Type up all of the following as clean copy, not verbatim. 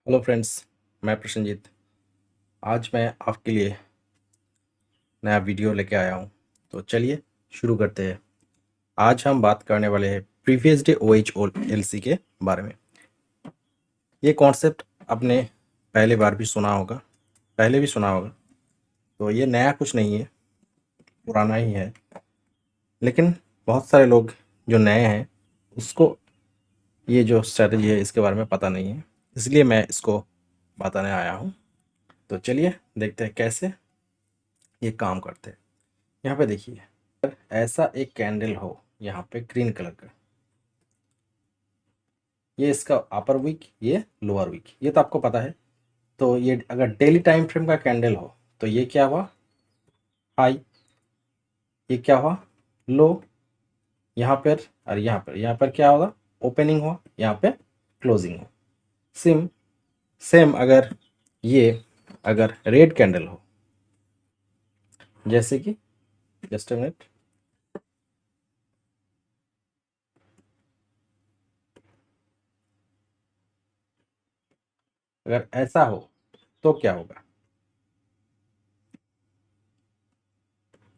Hello friends, मैं प्रसन्नजीत। आज मैं आपके लिए नया वीडियो लेके आया हूँ। तो चलिए शुरू करते हैं। आज हम बात करने वाले हैं प्रीवियस डे OH LC के बारे में। ये कॉन्सेप्ट आपने पहले भी सुना होगा। तो ये नया कुछ नहीं है, पुराना ही है। लेकिन बहुत सारे लोग जो नए हैं उसको ये जो स्ट्रैटेजी है इसके बारे में पता नहीं है, इसलिए मैं इसको बताने आया हूँ। तो चलिए देखते हैं कैसे ये काम करते हैं। यहाँ पे देखिए, ऐसा एक कैंडल हो यहाँ पे ग्रीन कलर का, ये इसका अपर वीक, ये लोअर वीक, ये तो आपको पता है। तो ये अगर डेली टाइम फ्रेम का कैंडल हो तो ये क्या हुआ, हाई। ये क्या हुआ, लो। यहाँ पर और यहाँ पर क्या होगा, ओपनिंग हुआ, यहाँ पे क्लोजिंग हुआ। सेम सेम अगर रेड कैंडल हो, जैसे कि जस्ट अ मिनट, अगर ऐसा हो तो क्या होगा,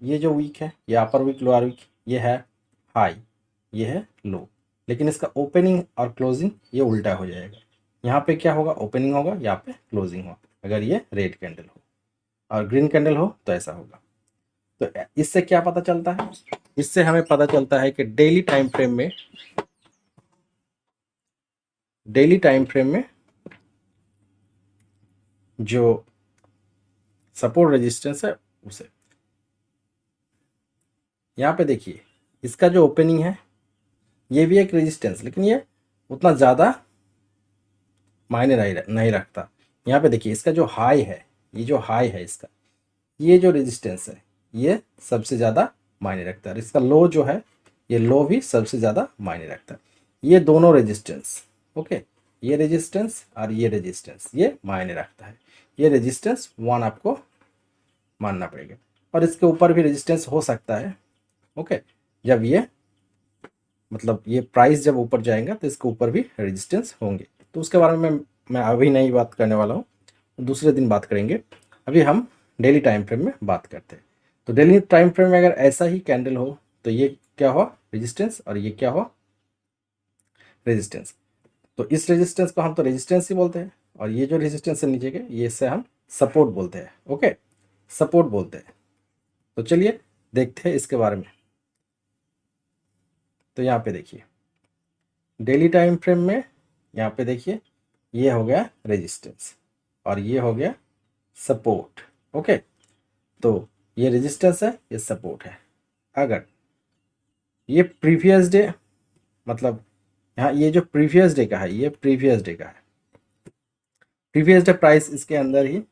ये जो वीक है, ये अपर वीक लोअर वीक, ये है हाई, ये है लो। लेकिन इसका ओपनिंग और क्लोजिंग ये उल्टा हो जाएगा। यहाँ पे क्या होगा, ओपनिंग होगा, यहाँ पे क्लोजिंग होगा अगर ये रेड कैंडल हो, और ग्रीन कैंडल हो तो ऐसा होगा। तो इससे क्या पता चलता है, इससे हमें पता चलता है कि डेली टाइम फ्रेम में जो सपोर्ट रेजिस्टेंस है उसे, यहाँ पे देखिए, इसका जो ओपनिंग है ये भी एक रेजिस्टेंस, लेकिन ये उतना ज़्यादा मायने नहीं रखता। यहाँ पे देखिए, इसका जो हाई है, ये जो हाई है इसका, ये जो रेजिस्टेंस है ये सबसे ज़्यादा मायने रखता है। इसका लो जो है, ये लो भी सबसे ज़्यादा मायने रखता है। ये दोनों रेजिस्टेंस, ओके, ये रेजिस्टेंस और ये रेजिस्टेंस ये मायने रखता है। ये रेजिस्टेंस 1 आपको मानना पड़ेगा, और इसके ऊपर भी रेजिस्टेंस हो सकता है। ओके, जब ये मतलब ये प्राइस जब ऊपर जाएगा तो इसके ऊपर भी रेजिस्टेंस होंगे। तो उसके बारे में मैं अभी नहीं बात करने वाला हूँ, दूसरे दिन बात करेंगे। अभी हम डेली टाइम फ्रेम में बात करते हैं। तो डेली टाइम फ्रेम में अगर ऐसा ही कैंडल हो तो ये क्या हुआ, रेजिस्टेंस, और ये क्या हुआ, रेजिस्टेंस। तो इस रेजिस्टेंस को हम तो रेजिस्टेंस ही बोलते हैं, और ये जो रेजिस्टेंस है नीचे के, ये इससे हम सपोर्ट बोलते हैं। ओके, सपोर्ट बोलते हैं। तो चलिए देखते हैं इसके बारे में। तो यहाँ पे देखिए, डेली टाइम फ्रेम में यहाँ पे देखिए, ये हो गया रेजिस्टेंस और ये हो गया सपोर्ट। ओके, तो ये रेजिस्टेंस है, ये सपोर्ट है। अगर ये प्रीवियस डे, मतलब यहाँ ये जो प्रीवियस डे का है, ये प्रीवियस डे का है, प्रीवियस डे प्राइस इसके अंदर ही,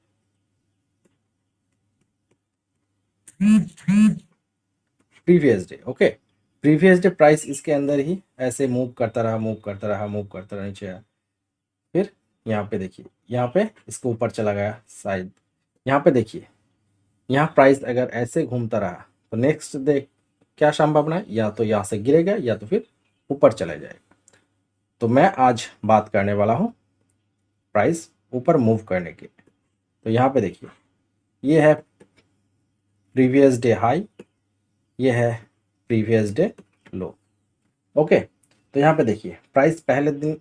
previous day, okay, previous day price इसके अंदर ही ऐसे मूव करता रहा, नीचे आया। फिर यहाँ पे देखिए, यहाँ पे इसके ऊपर चला गया शायद। यहाँ पे देखिए, यहाँ प्राइस अगर ऐसे घूमता रहा तो नेक्स्ट डे क्या संभावना है, या तो यहाँ से गिरेगा या तो फिर ऊपर चला जाएगा। तो मैं आज बात करने वाला हूँ प्राइस ऊपर मूव करने की। तो यहाँ पे देखिए, ये है प्रीवियस डे हाई, ये है प्रीवियस डे लो। ओके, तो यहाँ पे देखिए, प्राइस पहले दिन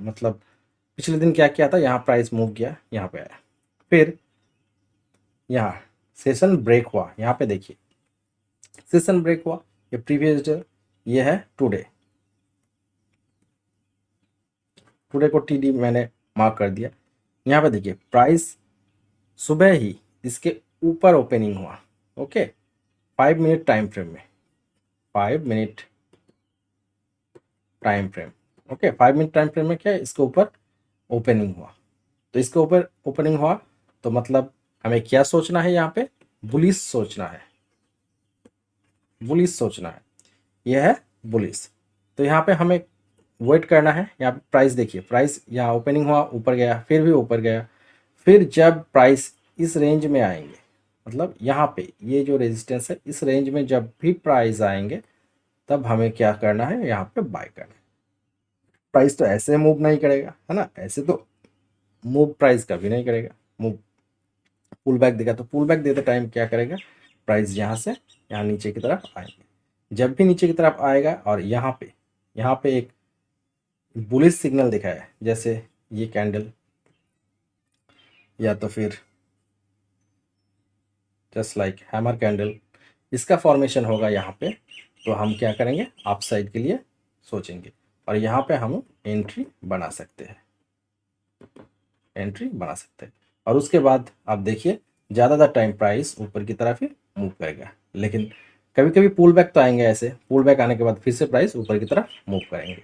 मतलब पिछले दिन क्या किया था, यहाँ प्राइस मूव किया, यहाँ पे आया, फिर यहाँ सेशन ब्रेक हुआ। यहाँ पे देखिए, सेशन ब्रेक हुआ, ये प्रीवियस डे, ये है टुडे, टुडे को टीडी मैंने मार्क कर दिया। यहाँ पे देखिए, प्राइस सुबह ही इसके ऊपर ओपनिंग हुआ। ओके, 5 मिनट टाइम फ्रेम में, 5 minute time frame, okay, 5 minute time frame में क्या है, इसके ऊपर ओपनिंग हुआ। तो इसके ऊपर ओपनिंग हुआ तो मतलब हमें क्या सोचना है, यहाँ पे बुलिश सोचना है, बुलिश सोचना है, यह है बुलिश। तो यहाँ पे हमें वेट करना है। यहाँ पे प्राइस देखिए, प्राइस यहाँ ओपनिंग हुआ, ऊपर गया, फिर भी ऊपर गया, फिर जब प्राइस इस रेंज में आएंगे, मतलब यहाँ पे ये जो रेजिस्टेंस है, इस रेंज में जब भी प्राइस आएंगे तब हमें क्या करना है, यहाँ पे बाय करना है। प्राइस तो ऐसे मूव नहीं करेगा, है ना, ऐसे तो मूव प्राइस कभी नहीं करेगा। मूव पुल बैक देगा तो पुल बैक देते टाइम क्या करेगा, प्राइस यहाँ से यहाँ नीचे की तरफ आएंगे। जब भी नीचे की तरफ आएगा और यहाँ पे एक बुलिश सिग्नल दिखा है, जैसे ये कैंडल या तो फिर जस्ट लाइक हैमर कैंडल, इसका फॉर्मेशन होगा यहाँ पे, तो हम क्या करेंगे, अप साइड के लिए सोचेंगे और यहाँ पे हम एंट्री बना सकते हैं, एंट्री बना सकते हैं। और उसके बाद आप देखिए ज़्यादातर टाइम प्राइस ऊपर की तरफ ही मूव करेगा, लेकिन कभी कभी पुल बैक तो आएंगे, ऐसे पुल बैक आने के बाद फिर से प्राइस ऊपर की तरफ मूव करेंगे।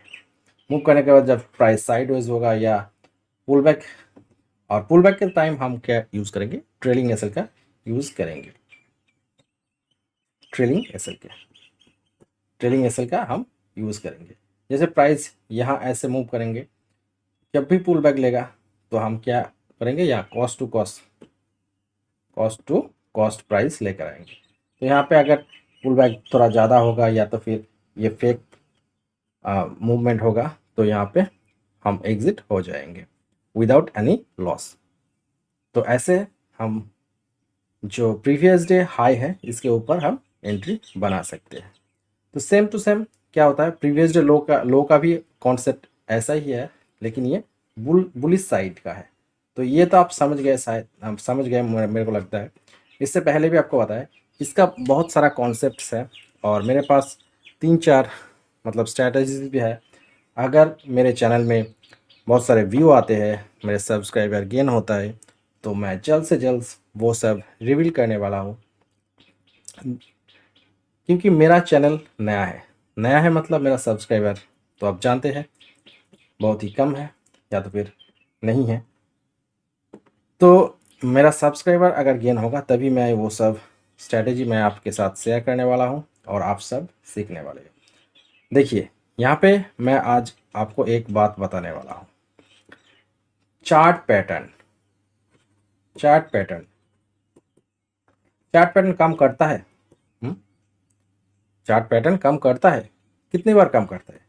मूव करने के बाद जब प्राइस साइडवेज होगा या पुल बैक, और पुल बैक के टाइम हम क्या यूज़ करेंगे, ट्रेलिंग एसएल का यूज़ करेंगे। ट्रेलिंग एसएल का हम यूज़ करेंगे। जैसे प्राइस यहाँ ऐसे मूव करेंगे, जब भी पुल बैक लेगा तो हम क्या करेंगे, यहाँ कॉस्ट टू कॉस्ट प्राइस लेकर आएंगे। तो यहाँ पे अगर पुल बैक थोड़ा ज़्यादा होगा या तो फिर ये फेक मूवमेंट होगा तो यहाँ पे हम एग्जिट हो जाएंगे विदाउट एनी लॉस। तो ऐसे हम जो प्रीवियस डे हाई है इसके ऊपर हम एंट्री बना सकते हैं। तो सेम टू सेम क्या होता है, प्रीवियस डे लो का भी कॉन्सेप्ट ऐसा ही है, लेकिन ये बुलिश साइड का है। तो ये तो आप समझ गए, शायद आप समझ गए मेरे को लगता है। इससे पहले भी आपको बताया, इसका बहुत सारा कॉन्सेप्ट्स है और मेरे पास 3-4 मतलब स्ट्रैटेजीज भी है। अगर मेरे चैनल में बहुत सारे व्यू आते हैं, मेरे सब्सक्राइबर गेन होता है, तो मैं जल्द से जल्द वो सब रिवील करने वाला हूँ। क्योंकि मेरा चैनल नया है मतलब मेरा सब्सक्राइबर तो आप जानते हैं बहुत ही कम है या तो फिर नहीं है। तो मेरा सब्सक्राइबर अगर गेन होगा तभी मैं वो सब स्ट्रैटेजी मैं आपके साथ शेयर करने वाला हूँ और आप सब सीखने वाले हैं। देखिए यहाँ पे मैं आज आपको एक बात बताने वाला हूँ, चार्ट पैटर्न। चार्ट पैटर्न काम करता है। चार्ट पैटर्न काम करता है, कितनी बार काम करता है,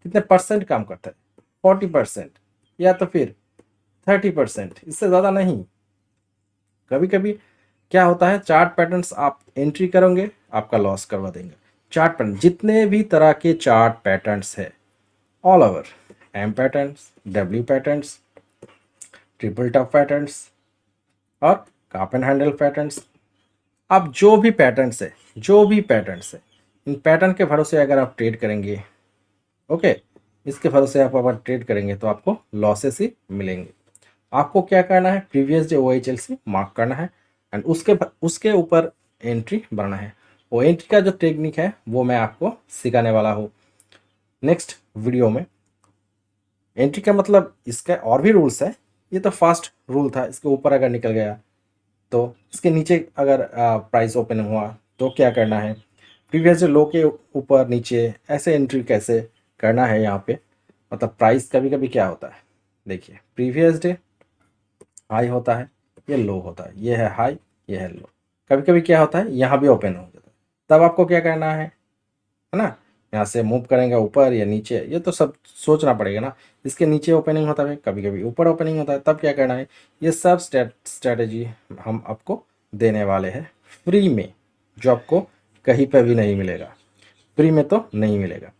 कितने परसेंट काम करता है, 40% या तो फिर 30%, इससे ज़्यादा नहीं। कभी कभी क्या होता है, चार्ट पैटर्न्स आप एंट्री करोगे आपका लॉस करवा देंगे। चार्ट पैटर्न, जितने भी तरह के चार्ट पैटर्न्स है all over, M patterns, W patterns, triple top patterns और काप एंड हैंडल पैटर्न्स, आप जो भी पैटर्न्स है इन पैटर्न के भरोसे अगर आप ट्रेड करेंगे, ओके, इसके भरोसे आप अगर ट्रेड करेंगे तो आपको लॉसेस ही मिलेंगे। आपको क्या करना है, प्रीवियस डे OHL से मार्क करना है एंड उसके ऊपर एंट्री बनाना है। वो एंट्री का जो टेक्निक है वो मैं आपको सिखाने वाला हूँ नेक्स्ट वीडियो में। एंट्री का मतलब इसका और भी रूल्स है, ये तो फास्ट रूल था, इसके ऊपर अगर निकल गया तो इसके नीचे अगर प्राइस ओपन हुआ तो क्या करना है, प्रीवियस लो के ऊपर नीचे ऐसे एंट्री कैसे करना है। यहाँ पे मतलब प्राइस कभी कभी क्या होता है, देखिए प्रीवियस डे हाई होता है, ये लो होता है, ये है हाई, ये है लो। कभी कभी क्या होता है, यहाँ भी ओपन हो जाता है, तब आपको क्या करना है ना, यहाँ से मूव करेंगे ऊपर या नीचे, ये तो सब सोचना पड़ेगा ना। इसके नीचे ओपनिंग होता है, कभी कभी ऊपर ओपनिंग होता है, तब क्या करना है, ये सब स्ट्रैटेजी हम आपको देने वाले हैं फ्री में, जो आपको कहीं पर भी नहीं मिलेगा, फ्री में तो नहीं मिलेगा।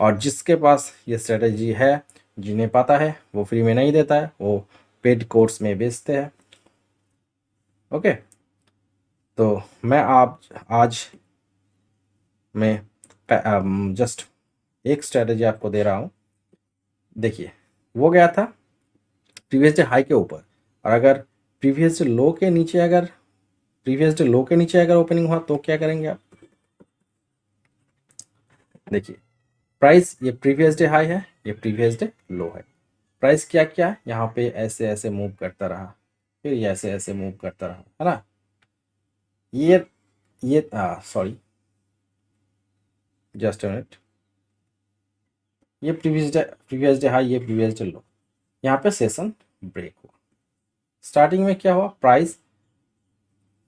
और जिसके पास ये स्ट्रैटेजी है, जिन्हें पता है, वो फ्री में नहीं देता है, वो पेड कोर्स में बेचते हैं। ओके, तो मैं आज मैं जस्ट एक स्ट्रैटेजी आपको दे रहा हूँ। देखिए वो गया था प्रीवियस डे हाई के ऊपर, और अगर प्रीवियस डे लो के नीचे अगर ओपनिंग हुआ तो क्या करेंगे आप, देखिए प्राइस ये प्रीवियस डे हाई है, ये प्रीवियस डे लो है, प्राइस क्या क्या यहाँ पे ऐसे ऐसे मूव करता रहा, फिर ये ऐसे ऐसे मूव करता रहा, है ना। ये सॉरी जस्ट अ मिनट, ये प्रीवियस डे हाई, ये प्रीवियस डे लो, यहाँ पे सेशन ब्रेक हुआ। स्टार्टिंग में क्या हुआ, प्राइस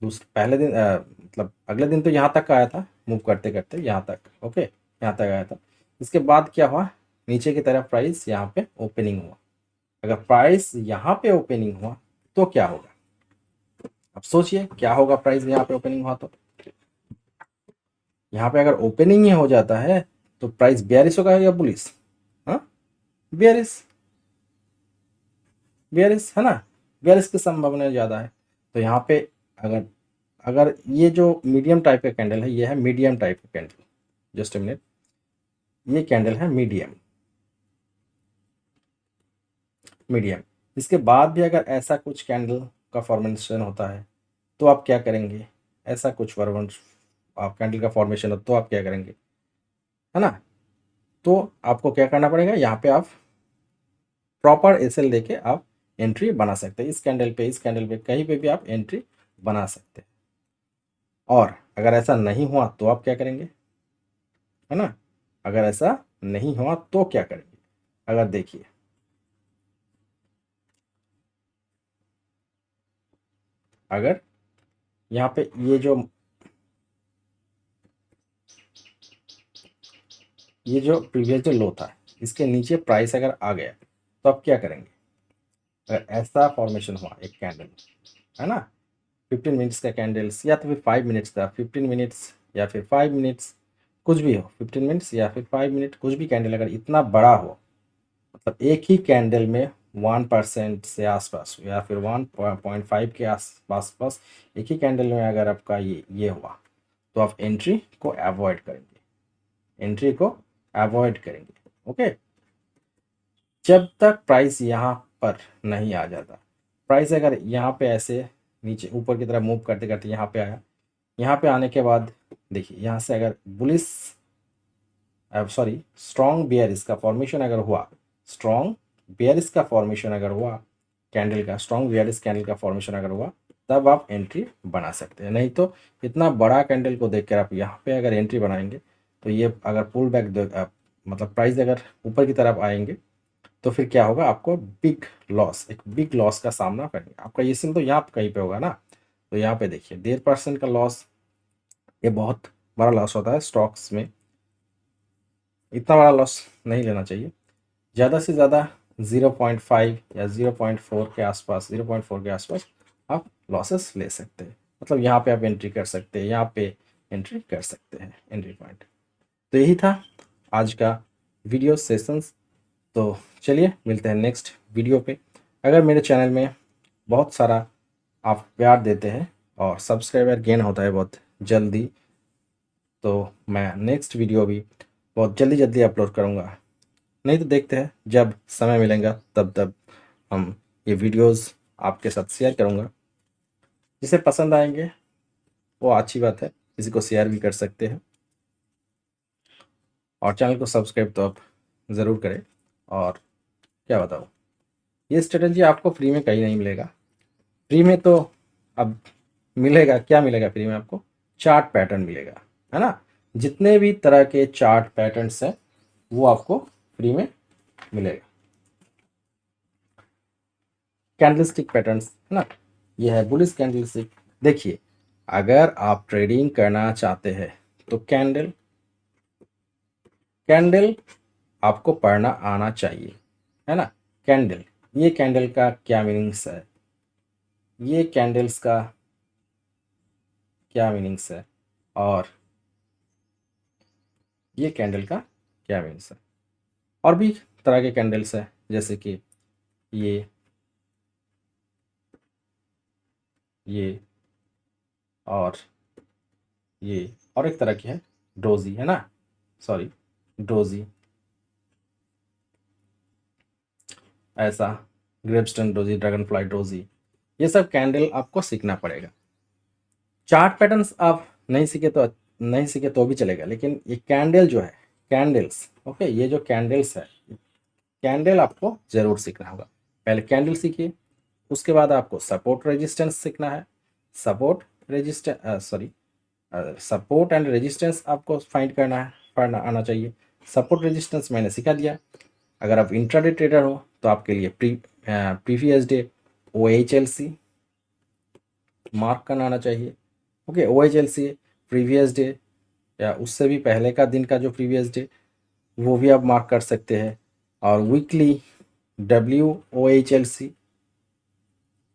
पहले दिन मतलब अगले दिन तो यहाँ तक आया था, मूव करते करते यहाँ तक, ओके यहाँ तक आया था। इसके बाद क्या हुआ, नीचे की तरफ प्राइस यहाँ पे ओपनिंग हुआ, अगर प्राइस यहाँ पे ओपनिंग हुआ तो क्या होगा? अब सोचिए क्या होगा प्राइस यहाँ पे ओपनिंग हुआ तो। यहाँ पे अगर ओपनिंग ही हो जाता है तो प्राइस बेयरिश होगा या बुलिश? हाँ, बेयरिश, बेयरिश है ना, बेयरिश की संभावना ज़्यादा है। तो यहाँ पे अगर अगर ये जो मीडियम टाइप का कैंडल है, ये है मीडियम टाइप का कैंडल, जस्ट अ मिनट, ये कैंडल है मीडियम, मीडियम। इसके बाद भी अगर ऐसा कुछ कैंडल का फॉर्मेशन होता है तो आप क्या करेंगे? ऐसा कुछ आप कैंडल का फॉर्मेशन हो तो आप क्या करेंगे, है ना? तो आपको क्या करना पड़ेगा, यहाँ पे आप प्रॉपर एसएल देके आप एंट्री बना सकते हैं। इस कैंडल पे, इस कैंडल पे, कहीं पे भी आप एंट्री बना सकते हैं। और अगर ऐसा नहीं हुआ तो आप क्या करेंगे, है ना? अगर ऐसा नहीं हुआ तो क्या करेंगे? अगर देखिए, अगर यहाँ पे ये जो प्रीवियस जो लो था, इसके नीचे प्राइस अगर आ गया तो आप क्या करेंगे? अगर ऐसा फॉर्मेशन हुआ एक कैंडल, है ना, 15 मिनट्स का कैंडल्स या तो फिर 5 मिनट्स का, 15 मिनट्स या फिर 5 मिनट्स, कुछ भी हो, 15 मिनट्स या फिर 5 मिनट, कुछ भी कैंडल अगर इतना बड़ा हो, मतलब एक ही कैंडल में 1% से आसपास या फिर 1.5 के आसपास पास एक ही कैंडल में अगर आपका ये हुआ तो आप एंट्री को अवॉइड करेंगे, एंट्री को अवॉइड करेंगे। ओके, जब तक प्राइस यहाँ पर नहीं आ जाता। प्राइस अगर यहाँ पे ऐसे नीचे ऊपर की तरफ मूव करते करते यहाँ पे आया, यहाँ पे आने के बाद देखिए यहाँ से अगर बुलिस सॉरी स्ट्रॉन्ग बियरिश का फॉर्मेशन अगर हुआ, स्ट्रॉन्ग बियरिश का फॉर्मेशन अगर हुआ, कैंडल का स्ट्रॉन्ग बियरिश कैंडल का फॉर्मेशन अगर हुआ, तब आप एंट्री बना सकते हैं। नहीं तो इतना बड़ा कैंडल को देखकर आप यहाँ पे अगर एंट्री बनाएंगे तो ये अगर पुल बैक मतलब प्राइस अगर ऊपर की तरफ आएंगे तो फिर क्या होगा, आपको बिग लॉस, एक बिग लॉस का सामना करेंगे। आपका ये सिम तो यहाँ पे कहीं पे होगा ना, तो यहाँ पे देखिए 1.5% का लॉस, ये बहुत बड़ा लॉस होता है स्टॉक्स में। इतना बड़ा लॉस नहीं लेना चाहिए, ज़्यादा से ज़्यादा 0.5 या 0.4 के आसपास, 0.4 के आसपास आप लॉसेस ले सकते हैं। मतलब यहाँ पे आप एंट्री कर सकते हैं, यहाँ पे एंट्री कर सकते हैं, एंट्री पॉइंट। तो यही था आज का वीडियो सेशंस। तो चलिए मिलते हैं नेक्स्ट वीडियो पे। अगर मेरे चैनल में बहुत सारा आप प्यार देते हैं और सब्सक्राइबर गेन होता है बहुत जल्दी, तो मैं नेक्स्ट वीडियो भी बहुत जल्दी जल्दी अपलोड करूँगा। नहीं तो देखते हैं जब समय मिलेगा तब तब हम ये वीडियोस आपके साथ शेयर करूँगा। जिसे पसंद आएंगे वो अच्छी बात है, किसी को शेयर भी कर सकते हैं। और चैनल को सब्सक्राइब तो आप ज़रूर करें। और क्या बताऊँ, ये स्ट्रेटजी आपको फ्री में कहीं नहीं मिलेगा। फ्री में तो अब मिलेगा, क्या मिलेगा फ्री में आपको? चार्ट पैटर्न मिलेगा, है ना। जितने भी तरह के चार्ट पैटर्न्स हैं वो आपको फ्री में मिलेगा। कैंडलस्टिक पैटर्न्स, है ना, ये है बुलिश कैंडलस्टिक। देखिए, अगर आप ट्रेडिंग करना चाहते हैं तो कैंडल कैंडल आपको पढ़ना आना चाहिए, है ना। कैंडल, ये कैंडल का क्या मीनिंग्स है, ये कैंडल्स का क्या मीनिंग्स है, और ये कैंडल का क्या मीनिंग्स है। और भी तरह के कैंडल्स है, जैसे कि ये और ये, और एक तरह की है डोजी, है ना, सॉरी डोजी, ऐसा ग्रेपस्टोन डोजी, ड्रैगन फ्लाई डोजी, ये सब कैंडल आपको सीखना पड़ेगा। चार्ट पैटर्न्स आप नहीं सीखे तो भी चलेगा, लेकिन ये कैंडल जो है, कैंडल्स, ओके, ये जो कैंडल्स है, कैंडल आपको जरूर सीखना होगा। पहले कैंडल सीखिए, उसके बाद आपको सपोर्ट रेजिस्टेंस सीखना है। Support resistance sorry support and resistance आपको फाइंड करना है, पढ़ना आना चाहिए। सपोर्ट रेजिस्टेंस मैंने सिखा दिया। अगर आप इंट्राडे ट्रेडर हो तो आपके लिए प्रीवियस डे OHLC मार्क करना आना चाहिए। ओके, OHLC प्रीवियस डे या उससे भी पहले का दिन का जो प्रीवियस डे, वो भी आप मार्क कर सकते हैं। और वीकली WOHLC,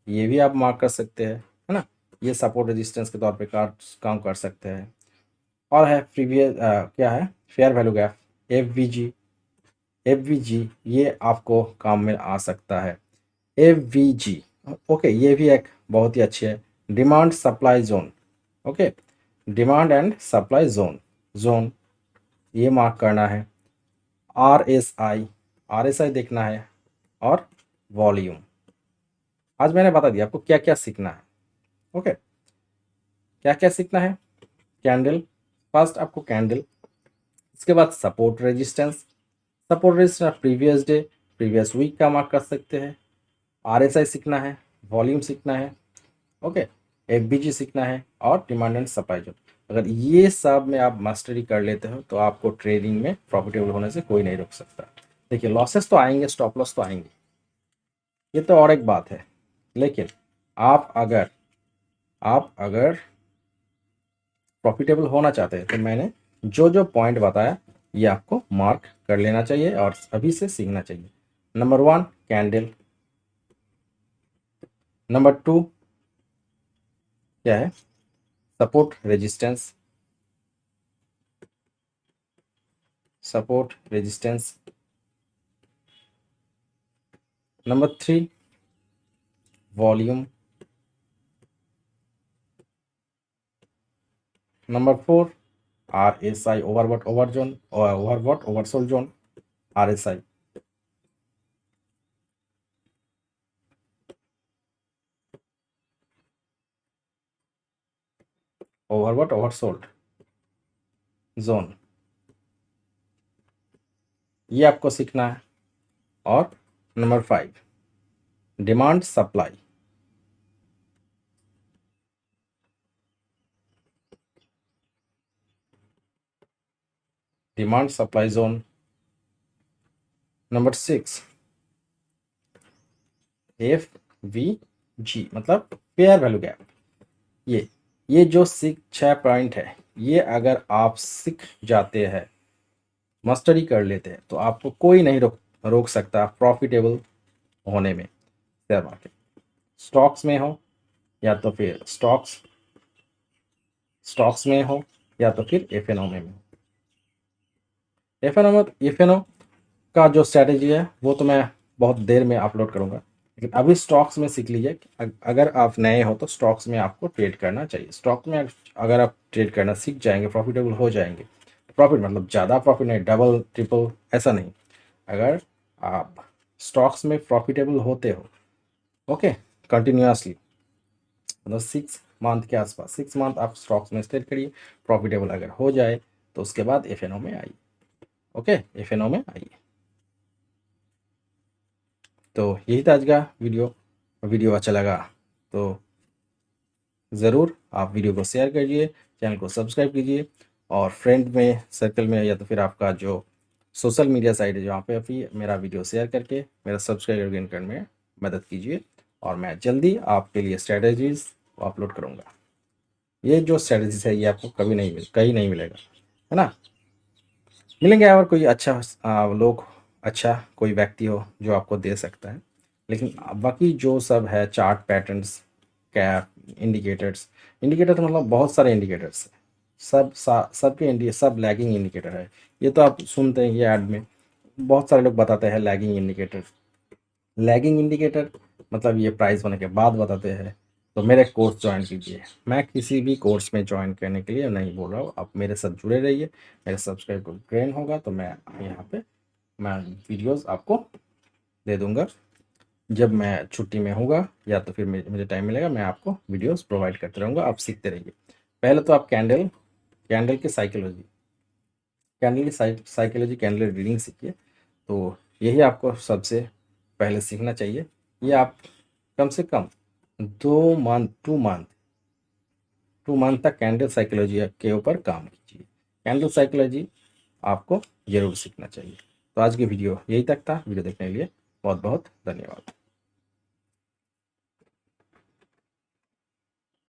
ये भी आप मार्क कर सकते हैं, है ना। ये सपोर्ट रेजिस्टेंस के तौर पे काम कर सकते हैं। और है प्रीवियस क्या है, फेयर वैल्यू गैप, FVG, ये आपको काम में आ सकता है। FVG, ओके, ये भी एक बहुत ही अच्छी है। Demand supply zone, okay, demand and supply zone ये मार्क करना है। RSI देखना है, और वॉल्यूम। आज मैंने बता दिया आपको क्या क्या सीखना है, ओके। क्या क्या सीखना है, कैंडल, फर्स्ट आपको कैंडल, इसके बाद support resistance previous day, previous week का मार्क कर सकते हैं। RSI सीखना है, वॉल्यूम सीखना है, ओके, FVG सीखना है, और डिमांड एंड सप्लाई जोन। अगर ये सब में आप मास्टरी कर लेते हो तो आपको ट्रेडिंग में प्रॉफिटेबल होने से कोई नहीं रोक सकता। देखिए, लॉसेस तो आएंगे, स्टॉप लॉस तो आएंगे, ये तो और एक बात है, लेकिन आप अगर प्रॉफिटेबल होना चाहते हैं तो मैंने जो जो पॉइंट बताया ये आपको मार्क कर लेना चाहिए और अभी से सीखना चाहिए। नंबर 1 कैंडल, नंबर 2 क्या है, support resistance, number 3 volume, number 4 RSI, overbought oversold zone, RSI। Overbought oversold zone, ये आपको सीखना है। और number 5 demand supply, zone. Number 6 FVG, मतलब फेयर वैल्यू गैप। ये जो 6 पॉइंट है, ये अगर आप सीख जाते हैं, मास्टरी कर लेते हैं, तो आपको कोई नहीं रोक सकता प्रॉफिटेबल होने में। शेयर मार्केट, स्टॉक्स में हो या तो फिर स्टॉक्स में हो या तो फिर FNO में हो। FNO का जो स्ट्रैटेजी है वो तो मैं बहुत देर में अपलोड करूंगा, लेकिन अभी स्टॉक्स में सीख लीजिए कि अगर आप नए हो तो स्टॉक्स में आपको ट्रेड करना चाहिए। स्टॉक में अगर आप ट्रेड करना सीख जाएंगे, प्रॉफिटेबल हो जाएंगे। प्रॉफिट मतलब ज़्यादा प्रॉफिट नहीं, डबल ट्रिपल ऐसा नहीं। अगर आप स्टॉक्स में प्रॉफिटेबल होते हो, ओके, कंटिन्यूसली, मतलब 6 मंथ के आसपास, 6 मंथ आप स्टॉक्स में ट्रेड करिए, प्रॉफिटेबल अगर हो जाए तो उसके बाद FNO में आइए, ओके, FNO में आइए। तो यही था आज का वीडियो अच्छा लगा तो ज़रूर आप वीडियो को शेयर कीजिए, चैनल को सब्सक्राइब कीजिए, और फ्रेंड में, सर्कल में, या तो फिर आपका जो सोशल मीडिया साइट है जहाँ पे आप मेरा वीडियो शेयर करके मेरा सब्सक्राइबर गेन करने में मदद कीजिए। और मैं जल्दी आपके लिए स्ट्रैटेजीज अपलोड करूँगा। ये जो स्ट्रैटेजीज है ये आपको कहीं नहीं मिलेगा, है ना। मिलेंगे और कोई अच्छा लोग, अच्छा कोई व्यक्ति हो जो आपको दे सकता है, लेकिन बाकी जो सब है चार्ट पैटर्न्स, कैप, इंडिकेटर तो मतलब बहुत सारे इंडिकेटर्स हैं, सब लैगिंग इंडिकेटर है। ये तो आप सुनते हैं, ये ऐड में बहुत सारे लोग बताते हैं लैगिंग इंडिकेटर मतलब ये प्राइस होने के बाद बताते हैं। तो मेरे कोर्स ज्वाइन कीजिए। मैं किसी भी कोर्स में ज्वाइन करने के लिए नहीं बोल रहा हूँ, आप मेरे साथ जुड़े रहिए। मेरा सब्सक्राइब ट्रेन होगा तो मैं यहाँ पे मैं वीडियोस आपको दे दूंगा। जब मैं छुट्टी में होगा या तो फिर मुझे टाइम मिलेगा, मैं आपको वीडियोस प्रोवाइड करते रहूँगा, आप सीखते रहिए। पहले तो आप कैंडल की साइकोलॉजी, कैंडल रीडिंग सीखिए। तो यही आपको सबसे पहले सीखना चाहिए। ये आप कम से कम 2 मंथ तक कैंडल साइकोलॉजी के ऊपर काम कीजिए। कैंडल साइकोलॉजी आपको ज़रूर सीखना चाहिए। तो आज की वीडियो यही तक था। वीडियो देखने के लिए बहुत बहुत धन्यवाद।